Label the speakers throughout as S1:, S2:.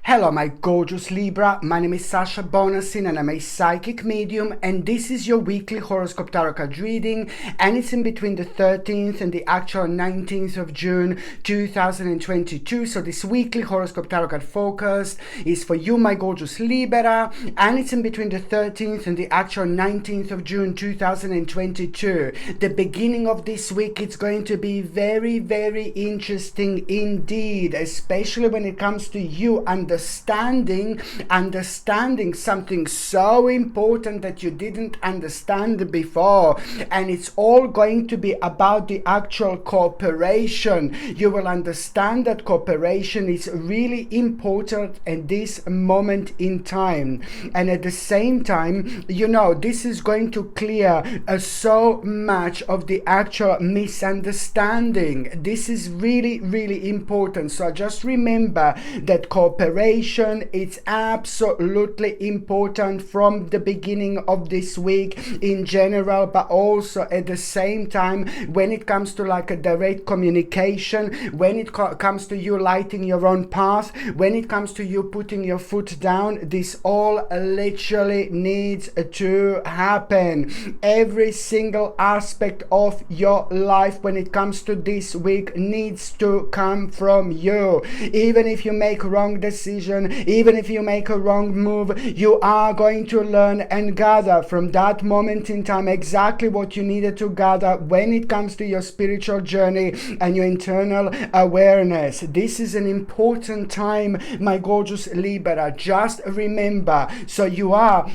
S1: Hello my gorgeous Libra, my name is Sasha Bonasin and I'm a psychic medium, and this is your weekly horoscope tarot card reading, and it's in between the 13th and the actual 19th of June 2022. So this weekly horoscope tarot card focus is for you my gorgeous Libra, and it's in between the 13th and the actual 19th of June 2022. The beginning of this week, it's going to be very, very interesting indeed, especially when it comes to you understanding something so important that you didn't understand before. And it's all going to be about the actual cooperation. You will understand that cooperation is really important at this moment in time, and at the same time, you know, this is going to clear so much of the actual misunderstanding. This is really, really important. So just remember that cooperation, it's absolutely important from the beginning of this week in general, but also at the same time when it comes to like a direct communication, when it comes to you lighting your own path, when it comes to you putting your foot down. This all literally needs to happen. Every single aspect of your life when it comes to this week needs to come from you. Even if you make wrong decision, even if you make a wrong move, you are going to learn and gather from that moment in time exactly what you needed to gather when it comes to your spiritual journey and your internal awareness. This is an important time, my gorgeous Libra. Just remember, so you are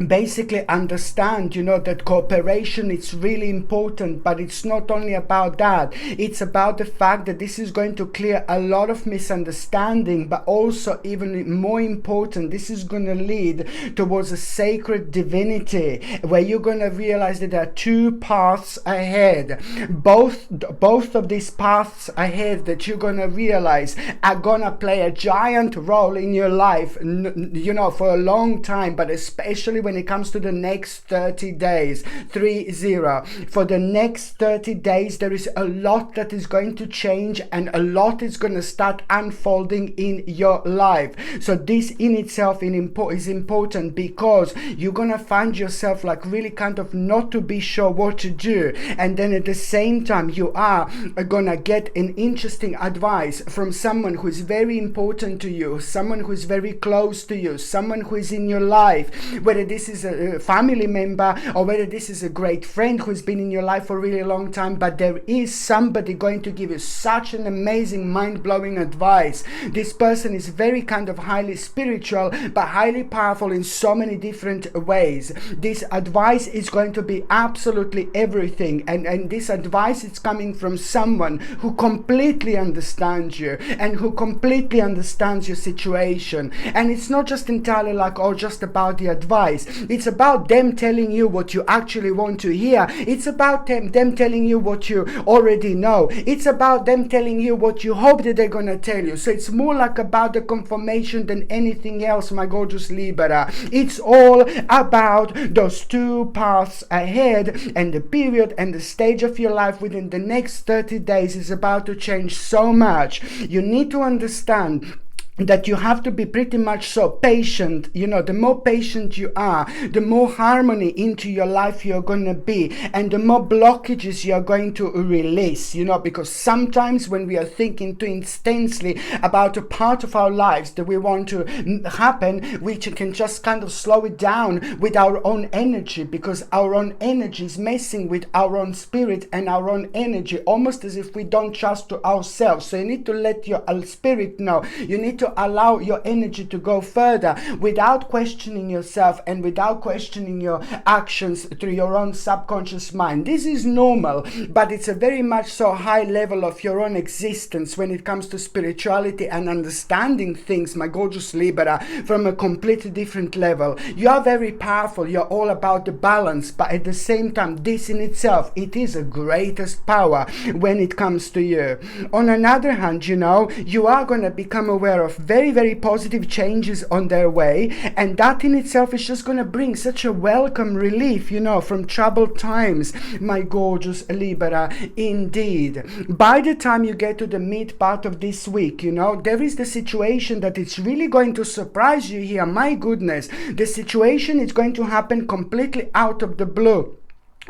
S1: basically understand, you know, that cooperation is really important, but it's not only about that. It's about the fact that this is going to clear a lot of misunderstanding, but also even more important, this is going to lead towards a sacred divinity where you're going to realize that there are two paths ahead. Both of these paths ahead that you're going to realize are going to play a giant role in your life, you know, for a long time, but especially when it comes to the next 30 days, 3-0. For the next 30 days, there is a lot that is going to change and a lot is going to start unfolding in your life. So this in itself is important because you're going to find yourself like really kind of not to be sure what to do. And then at the same time, you are going to get an interesting advice from someone who is very important to you, someone who is very close to you, someone who is in your life, whether this is a family member or whether this is a great friend who's been in your life for a really long time, but there is somebody going to give you such an amazing mind-blowing advice. This person is very kind of highly spiritual but highly powerful in so many different ways. This advice is going to be absolutely everything, and this advice is coming from someone who completely understands you and who completely understands your situation. And it's not just entirely like just about the advice. It's about them telling you what you actually want to hear. It's about them telling you what you already know. It's about them telling you what you hope that they're going to tell you. So it's more like about the confirmation than anything else, my gorgeous Libra. It's all about those two paths ahead, and the period and the stage of your life within the next 30 days is about to change so much. You need to understand that you have to be pretty much so patient. You know, the more patient you are, the more harmony into your life you're going to be, and the more blockages you're going to release, you know, because sometimes when we are thinking too intensely about a part of our lives that we want to happen, we can just kind of slow it down with our own energy, because our own energy is messing with our own spirit and our own energy, almost as if we don't trust to ourselves. So you need to let your spirit know. You need to allow your energy to go further without questioning yourself and without questioning your actions through your own subconscious mind. This is normal, but it's a very much so high level of your own existence when it comes to spirituality and understanding things, my gorgeous Libra, from a completely different level. You are very powerful. You're all about the balance, but at the same time, this in itself, it is a greatest power when it comes to you. On another hand, you know, you are going to become aware of very, very positive changes on their way, and that in itself is just going to bring such a welcome relief, from troubled times, my gorgeous Libra, indeed. By the time you get to the mid part of this week, there is the situation that it's really going to surprise you here. My goodness, the situation is going to happen completely out of the blue.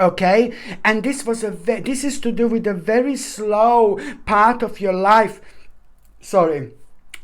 S1: Okay, and this is to do with a very slow part of your life.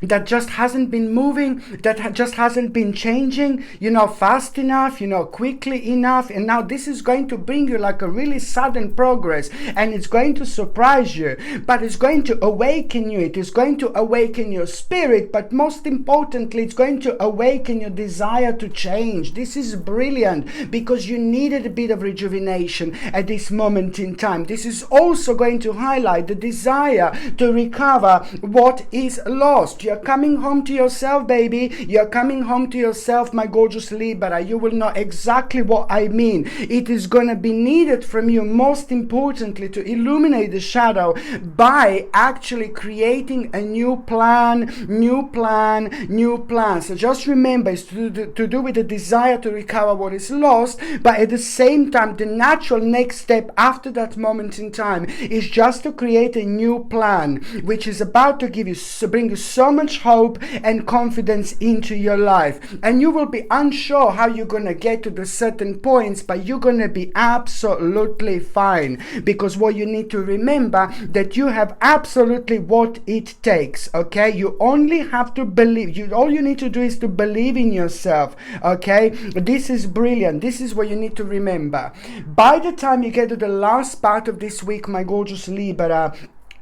S1: That just hasn't been moving, that just hasn't been changing, fast enough, quickly enough. And now this is going to bring you like a really sudden progress, and it's going to surprise you, but it's going to awaken you. It is going to awaken your spirit, but most importantly, it's going to awaken your desire to change. This is brilliant because you needed a bit of rejuvenation at this moment in time. This is also going to highlight the desire to recover what is lost. You're coming home to yourself, baby. You're coming home to yourself, my gorgeous Libra. You will know exactly what I mean. It is going to be needed from you, most importantly, to illuminate the shadow by actually creating a new plan. So just remember, it's to do with the desire to recover what is lost, but at the same time, the natural next step after that moment in time is just to create a new plan, which is about to bring you so much hope and confidence into your life. And you will be unsure how you're going to get to the certain points, but you're going to be absolutely fine, because what you need to remember that you have absolutely what it takes. Okay, you only have to believe. All you need to do is to believe in yourself. Okay, this is brilliant. This is what you need to remember. By the time you get to the last part of this week, my gorgeous Libra,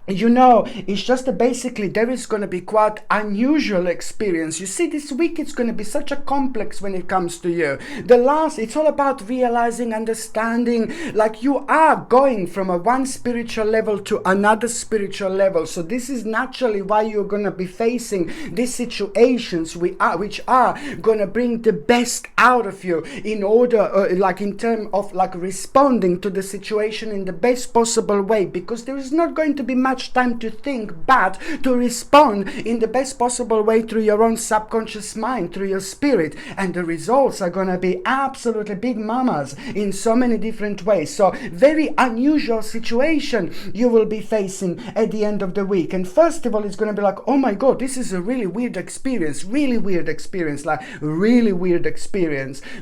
S1: it's just basically there is going to be quite unusual experience. You see, this week it's going to be such a complex when it comes to you. It's all about realizing, understanding, like you are going from one spiritual level to another spiritual level. So this is naturally why you're going to be facing these situations which are going to bring the best out of you in order, in terms of responding to the situation in the best possible way, because there is not going to be much time to think, but to respond in the best possible way through your own subconscious mind, through your spirit, and the results are going to be absolutely big mamas in so many different ways. So very unusual situation you will be facing at the end of the week. And first of all, it's going to be like, oh my god, this is a really weird experience.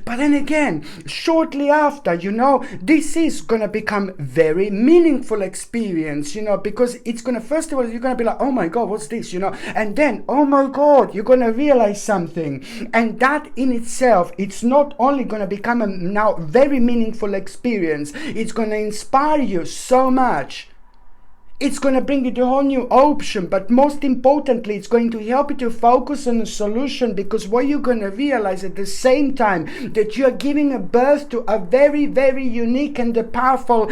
S1: But then again, shortly after, this is going to become very meaningful experience, because it's going to, first of all, you're going to be like, oh my god, what's this, and then, oh my god, you're going to realize something. And that in itself, it's not only going to become a now very meaningful experience, it's going to inspire you so much. It's going to bring you to a whole new option, but most importantly, it's going to help you to focus on a solution, because what you're going to realize at the same time that you are giving a birth to a very, very unique and powerful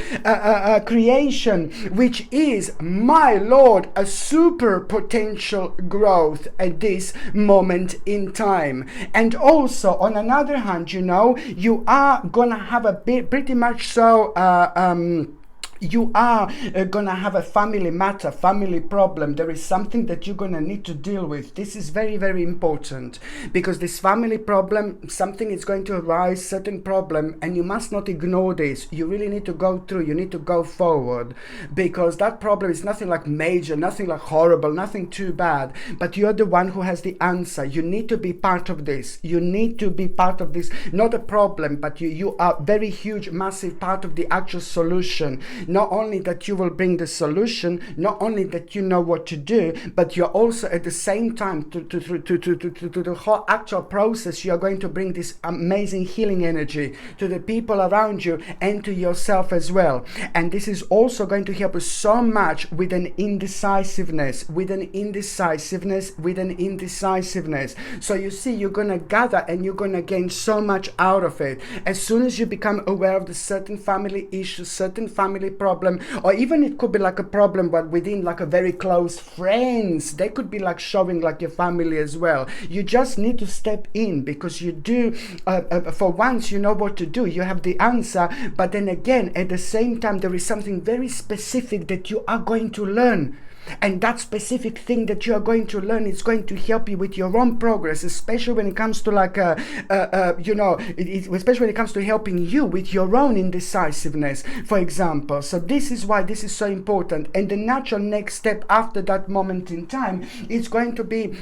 S1: creation, which is, my Lord, a super potential growth at this moment in time. And also, on another hand, you are going to have a bit, pretty much so, you are going to have a family matter, family problem. There is something that you're going to need to deal with. This is very, very important, because this family problem, something is going to arise, certain problem, and you must not ignore this. You really need to go through, you need to go forward, because that problem is nothing like major, nothing like horrible, nothing too bad, but you're the one who has the answer. You need to be part of this. You need to be part of this, not a problem, but you are very huge, massive part of the actual solution. Not only that you will bring the solution, not only that you know what to do, but you're also at the same time to the whole actual process, you are going to bring this amazing healing energy to the people around you and to yourself as well. And this is also going to help us so much with an indecisiveness. So you see, you're going to gather and you're going to gain so much out of it. As soon as you become aware of the certain family issues, certain family problem, or even it could be like a problem but within like a very close friends, they could be like showing like your family as well. You just need to step in, because you do for once you know what to do, you have the answer, but then again at the same time there is something very specific that you are going to learn. And that specific thing that you are going to learn is going to help you with your own progress, especially when it comes to like especially when it comes to helping you with your own indecisiveness, for example. So this is why this is so important. And the natural next step after that moment in time is going to be,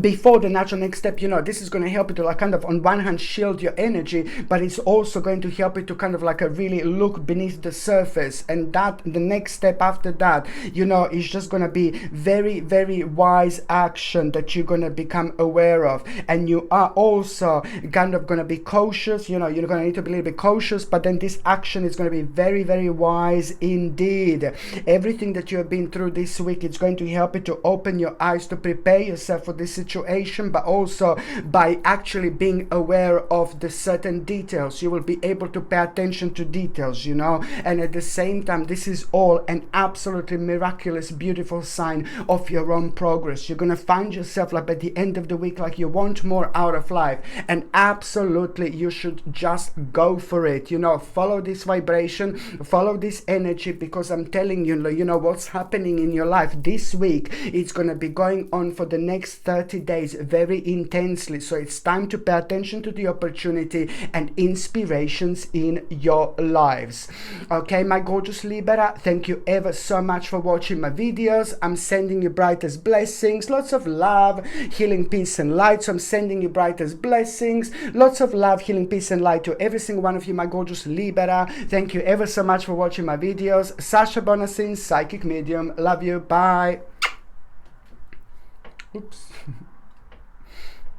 S1: before the natural next step, this is going to help you to like kind of on one hand shield your energy, but it's also going to help you to kind of like really look beneath the surface. And that the next step after that, is just going to be very, very wise action that you're going to become aware of. And you are also kind of going to be cautious, you're going to need to be a little bit cautious, but then this action is going to be very, very wise indeed. Everything that you have been through this week, it's going to help you to open your eyes, to prepare yourself for this situation, but also by actually being aware of the certain details, you will be able to pay attention to details, and at the same time, this is all an absolutely miraculous, beautiful sign of your own progress. You're going to find yourself like at the end of the week, like you want more out of life, and absolutely you should just go for it. Follow this vibration, follow this energy, because I'm telling you, what's happening in your life this week, it's going to be going on for the next 30 days very intensely. So it's time to pay attention to the opportunity and inspirations in your lives. Okay, my gorgeous Libra, thank you ever so much for watching my videos. I'm sending you brightest blessings, lots of love, healing, peace and light. So I'm sending you brightest blessings, lots of love, healing, peace and light to every single one of you, my gorgeous Libra. Thank you ever so much for watching my videos. Sasha Bonasin, psychic medium. Love you. Bye. Oops.